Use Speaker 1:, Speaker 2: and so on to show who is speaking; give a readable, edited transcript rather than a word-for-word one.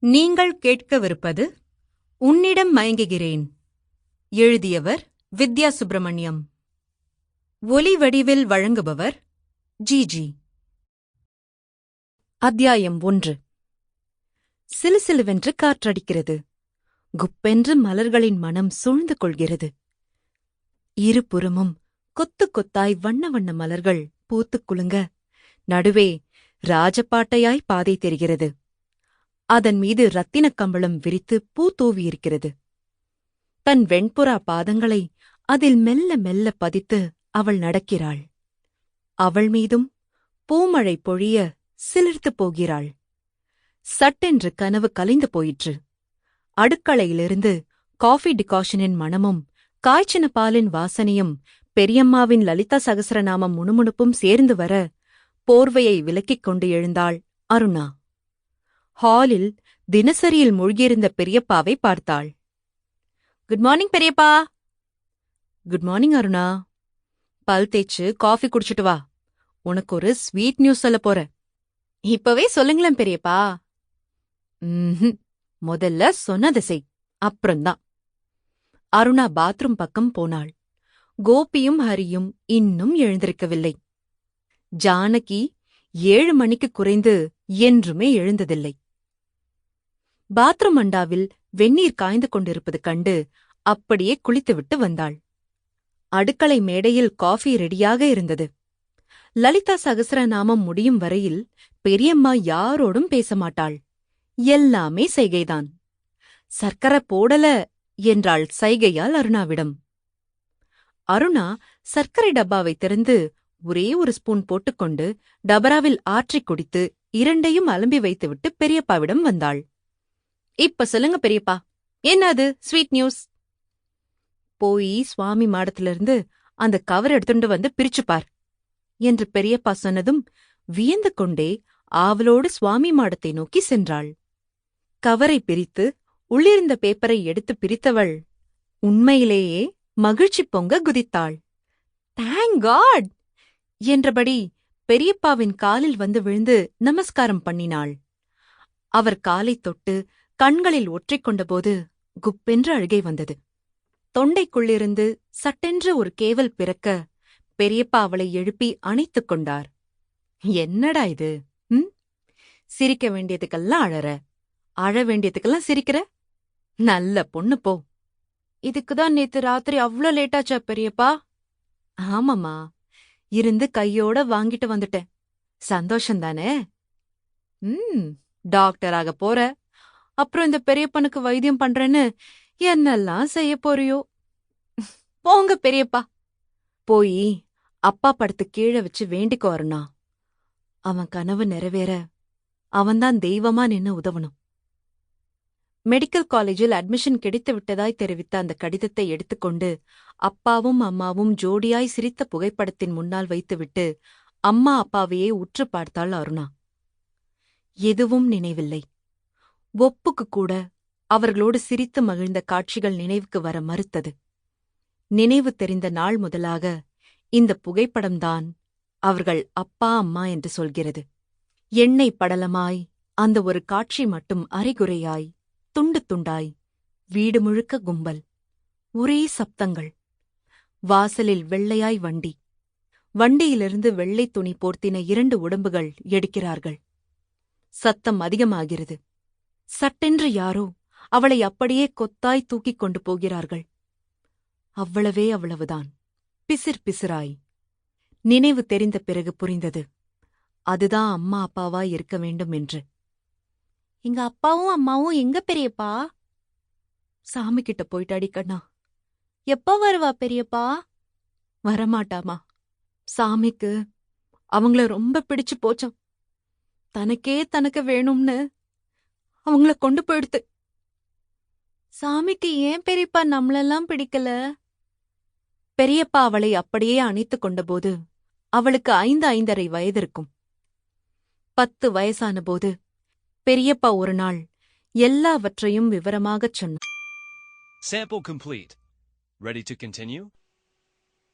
Speaker 1: நீங்கள் கேட்கவிருப்பது உன்னிடம் மயங்குகிறேன். எழுதியவர் வித்யா சுப்பிரமணியம். ஒலி வடிவில் வழங்குபவர் ஜிஜி. அத்தியாயம் 1. சிலுசிலுவென்று காற்றடிக்கிறது. குப்பென்று மலர்களின் மனம் சூழ்ந்து கொள்கிறது. இருபுறமும் கொத்து கொத்தாய் வண்ண வண்ண மலர்கள் பூத்துக் குலுங்க, நடுவே ராஜபாட்டையாய் பாதை தெரிகிறது. அதன் மீது ரத்தினக் கம்பளம் விரித்து பூ தூவியிருக்கிறது. தன் வெண்புறா பாதங்களை அதில் மெல்ல மெல்ல பதித்து அவள் நடக்கிறாள். அவள் மீதும் பூமழை பொழிய சிலிர்த்துப் போகிறாள். சட்டென்று கனவு கலைந்து போயிற்று. அடுக்களையிலிருந்து காஃபி டிகாஷனின் மணமும் காய்ச்சின பாலின் வாசனையும் பெரியம்மாவின் லலிதா சகஸ்ரநாமம் முணுமுணுப்பும் சேர்ந்து வர போர்வையை விலக்கிக் கொண்டு எழுந்தாள் அருணா. ஹாலில் தினசரியில் மூழ்கியிருந்த பெரியப்பாவை பார்த்தாள். குட் மார்னிங் பெரியப்பா. Good morning Aruna. பல் தேய்ச்சு காஃபி குடிச்சிட்டு வா. உனக்கு ஒரு ஸ்வீட் நியூஸ் சொல்ல போற. இப்பவே சொல்லுங்களேன் பெரியப்பா. முதல்ல சொன்னதை செய், அப்புறம்தான். அருணா பாத்ரூம் பக்கம் போனாள். கோபியும் ஹரியும் இன்னும் எழுந்திருக்கவில்லை. ஜானகி 7 மணிக்கு குறைந்து என்றுமே எழுந்ததில்லை. பாத்ரூம் அண்டாவில் வெந்நீர் காய்ந்து கொண்டிருப்பது கண்டு அப்படியே குளித்துவிட்டு வந்தாள். அடுக்களை மேடையில் காஃபி ரெடியாக இருந்தது. லலிதா சகஸ்ரநாமம் முடியும் வரையில் பெரியம்மா யாரோடும் பேச மாட்டாள். எல்லாமே சைகைதான். சர்க்கரை போடல என்றாள் சைகையால் அருணாவிடம். அருணா சர்க்கரை டப்பாவை திறந்து ஒரே ஒரு ஸ்பூன் போட்டுக்கொண்டு டபராவில் ஆற்றிக் குடித்து 2ஐயும் அலம்பி வைத்துவிட்டு பெரியப்பாவிடம் வந்தாள். இப்ப சொல்லுங்க பெரியப்பா, என்ன அது ஸ்வீட் நியூஸ்? போய் சுவாமி மாடத்திலிருந்து அந்த கவர் எடுத்துண்டு வந்து பிரிச்சுப்பார் என்று பெரியப்பா சொன்னதும் வியந்து கொண்டே ஆவலோடு சுவாமி மாடத்தை நோக்கி சென்றாள். கவரை பிரித்து உள்ளிருந்த பேப்பரை எடுத்து பிரித்தவள் உண்மையிலேயே மகிழ்ச்சி பொங்க குதித்தாள். தேங்க் காட் என்றபடி பெரியப்பாவின் காலில் வந்து விழுந்து நமஸ்காரம் பண்ணினாள். அவர் காலைத் தொட்டு கண்களில் ஒற்றிக்கொண்டபோது குப்பென்று அழுகை வந்தது. தொண்டைக்குள்ளிருந்து சட்டென்று ஒரு கேவல் பிறக்க பெரியப்பா அவளை எழுப்பி அணைத்துக் கொண்டார். என்னடா இது? சிரிக்க வேண்டியதுக்கெல்லாம் அழற, அழ வேண்டியதுக்கெல்லாம் சிரிக்கிற? நல்ல பொண்ணு போ. இதுக்குதான் நேத்து ராத்திரி அவ்ளோ லேட்டாச்சா பெரியப்பா? ஆமாம்மா, இருந்து கையோட வாங்கிட்டு வந்துட்டேன். சந்தோஷந்தானே? டாக்டராக போற, அப்புறம் இந்த பெரியப்பனுக்கு வைத்தியம் பண்றேன்னு என்னெல்லாம் செய்ய போறியோ? போங்க பெரியப்பா. போய் அப்பா படத்து கீழே வச்சு வேண்டிக்கோ அருணா. அவன் கனவு நிறைவேற அவன்தான் தெய்வமா நின்னு உதவணும். மெடிக்கல் காலேஜில் அட்மிஷன் கிடைத்து விட்டதாய் தெரிவித்த அந்த கடிதத்தை எடுத்துக்கொண்டு அப்பாவும் அம்மாவும் ஜோடியாய் சிரித்த புகைப்படத்தின் முன்னால் வைத்துவிட்டு அம்மா அப்பாவையே உற்று பார்த்தாள் அருணா. எதுவும் நினைவில்லை. ஒப்புக்கு கூட அவர்களோடு சிரித்து மகிழ்ந்த காட்சிகள் நினைவுக்கு வர மறுத்தது. நினைவு தெரிந்த நாள் முதலாக இந்த புகைப்படம்தான் அவர்கள் அப்பா அம்மா என்று சொல்கிறது. எண்ணெய் படலமாய் அந்த ஒரு காட்சி மட்டும் அரைகுறையாய், துண்டு துண்டாய், வீடு முழுக்க கும்பல், ஒரே சப்தங்கள். வாசலில் வெள்ளையாய் வண்டி, வண்டியிலிருந்து வெள்ளை துணி போர்த்தின 2 உடம்புகள் எடுக்கிறார்கள். சத்தம் அதிகமாகிறது. சட்டென்று யாரோ அவளை அப்படியே கொத்தாய் தூக்கிக் கொண்டு போகிறார்கள். அவ்வளவே அவ்வளவுதான். பிசிர் பிசிராய். நினைவு தெரிந்த பிறகு புரிந்தது, அதுதான் அம்மா அப்பாவாய் இருக்க வேண்டும் என்று. எங்க அப்பாவும் அம்மாவும் எங்க பெரியப்பா? சாமி கிட்ட போயிட்டாடி கண்ணா. எப்ப வருவா பெரியப்பா? வரமாட்டாமா. சாமிக்கு அவங்கள ரொம்ப பிடிச்சு போச்சாம். தனக்கே தனக்கு வேணும்னு அவங்கள கொண்டு போயிடுத்து. சாமிக்கு ஏன் பெரியப்பா நம்மளெல்லாம் பிடிக்கல? பெரியப்பா அவளை அப்படியே அணைத்துக் கொண்டபோது அவளுக்கு 5 வயது இருக்கும். 10 வயசான போது பெரியப்பா ஒரு நாள் எல்லாவற்றையும் விவரமாகச் சொன்னார்.
Speaker 2: Sample complete. Ready to continue?